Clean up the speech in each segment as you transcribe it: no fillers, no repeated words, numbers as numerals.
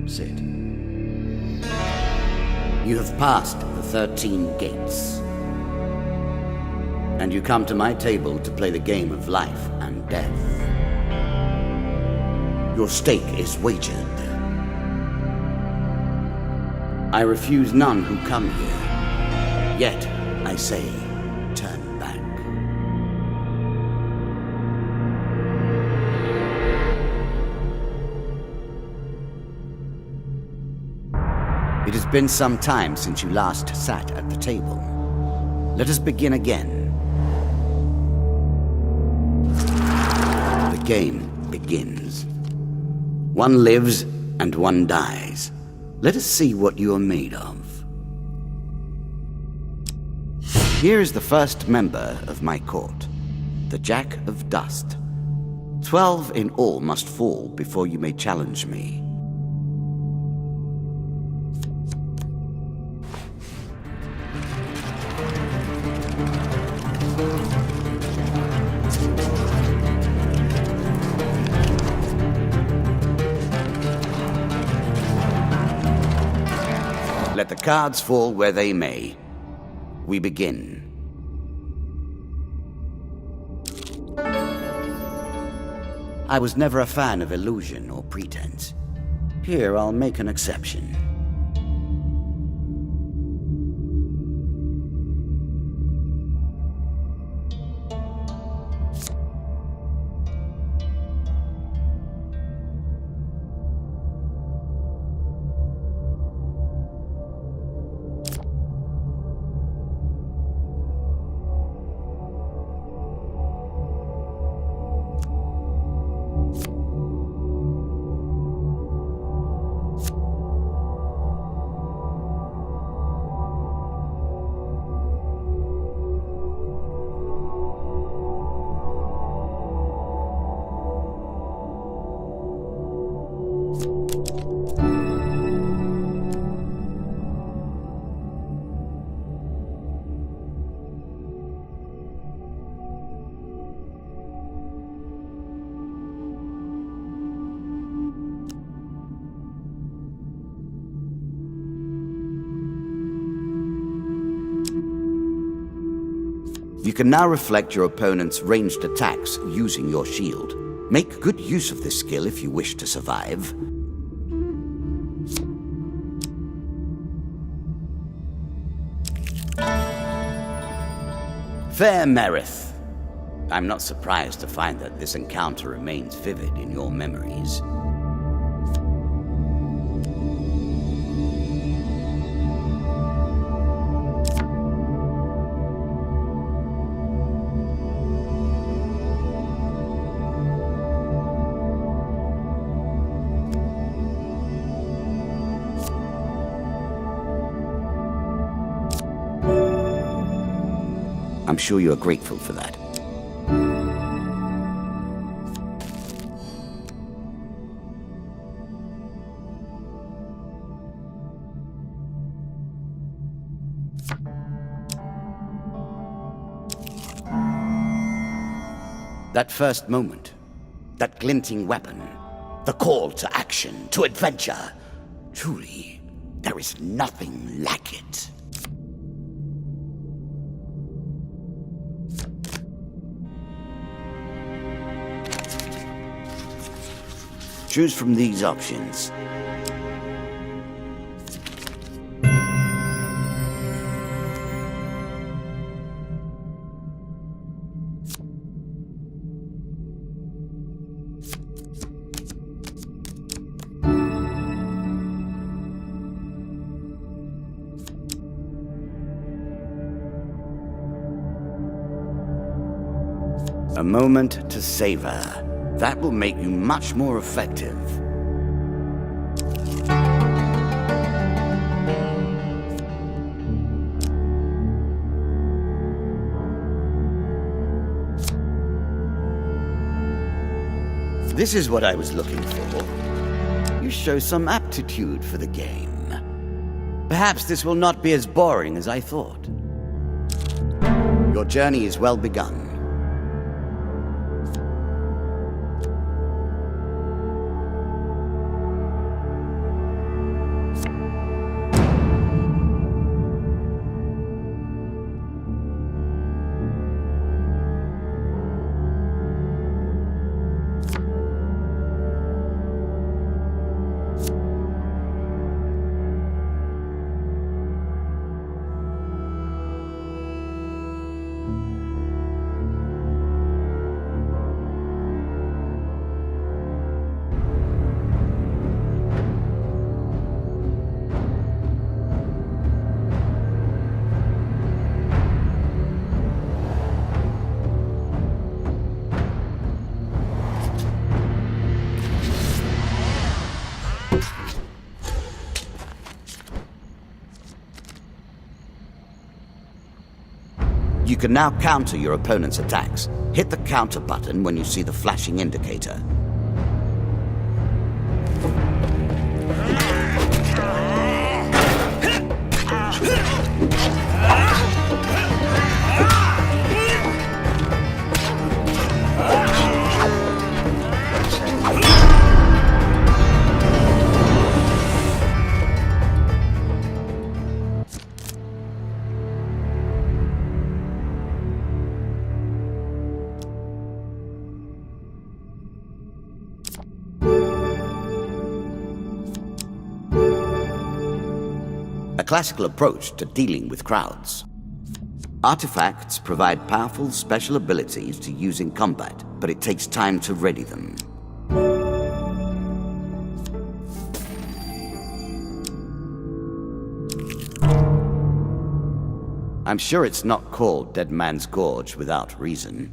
Sit. You have passed the 13 gates. And you come to my table to play the game of life and death. Your stake is wagered. I refuse none who come here. Yet, I say, turn back. It has been some time since you last sat at the table. Let us begin again. The game begins. One lives and one dies. Let us see what you are made of. Here is the first member of my court, the Jack of Dust. 12 in all must fall before you may challenge me. Let the cards fall where they may. We begin. I was never a fan of illusion or pretense. Here, I'll make an exception. You can now reflect your opponent's ranged attacks using your shield. Make good use of this skill if you wish to survive. Fair Merith. I'm not surprised to find that this encounter remains vivid in your memories. I'm sure you are grateful for that. That first moment, that glinting weapon, the call to action, to adventure. Truly, there is nothing like it. Choose from these options. A moment to savor. That will make you much more effective. This is what I was looking for. You show some aptitude for the game. Perhaps this will not be as boring as I thought. Your journey is well begun. You can now counter your opponent's attacks. Hit the counter button when you see the flashing indicator. A classical approach to dealing with crowds. Artifacts provide powerful special abilities to use in combat, but it takes time to ready them. I'm sure it's not called Dead Man's Gorge without reason.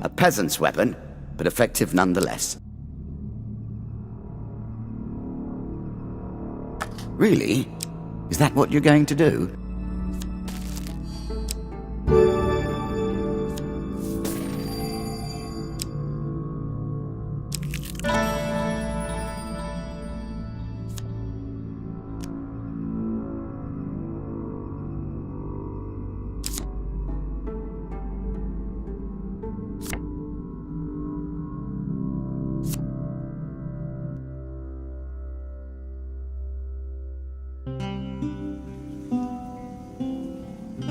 A peasant's weapon, but effective nonetheless. Really? Is that what you're going to do?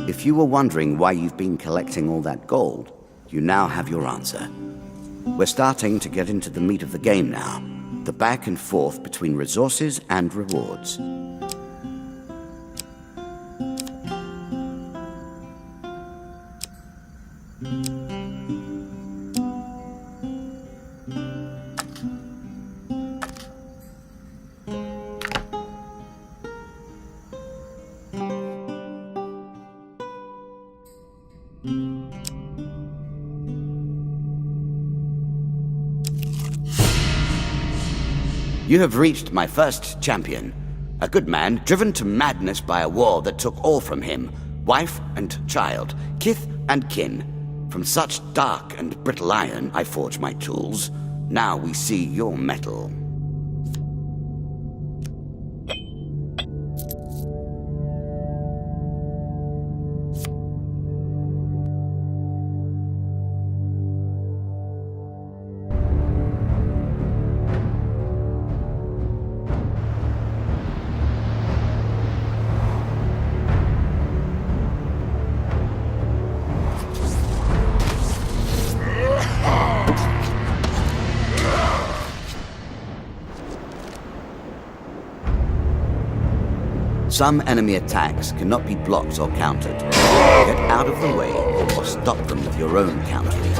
If you were wondering why you've been collecting all that gold, you now have your answer. We're starting to get into the meat of the game now, the back and forth between resources and rewards. You have reached my first champion. A good man, driven to madness by a war that took all from him, wife and child, kith and kin. From such dark and brittle iron I forge my tools. Now we see your metal. Some enemy attacks cannot be blocked or countered. Get out of the way or stop them with your own countering.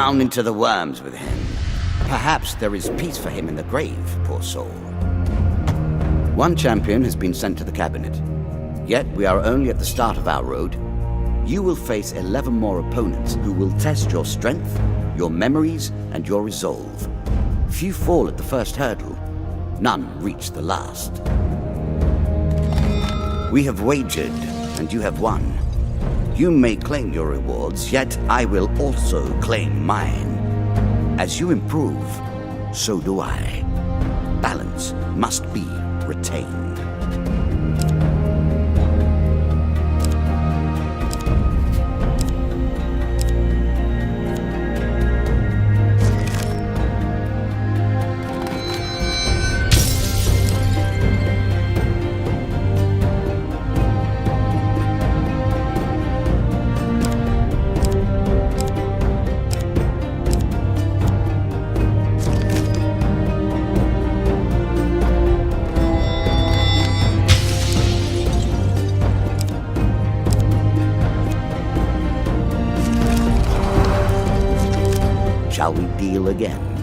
Down into the worms with him. Perhaps there is peace for him in the grave, poor soul. One champion has been sent to the cabinet. Yet we are only at the start of our road. You will face 11 more opponents who will test your strength, your memories, and your resolve. Few fall at the first hurdle. None reach the last. We have wagered, and you have won. You may claim your rewards, yet I will also claim mine. As you improve, so do I. Balance must be retained. Shall we deal again?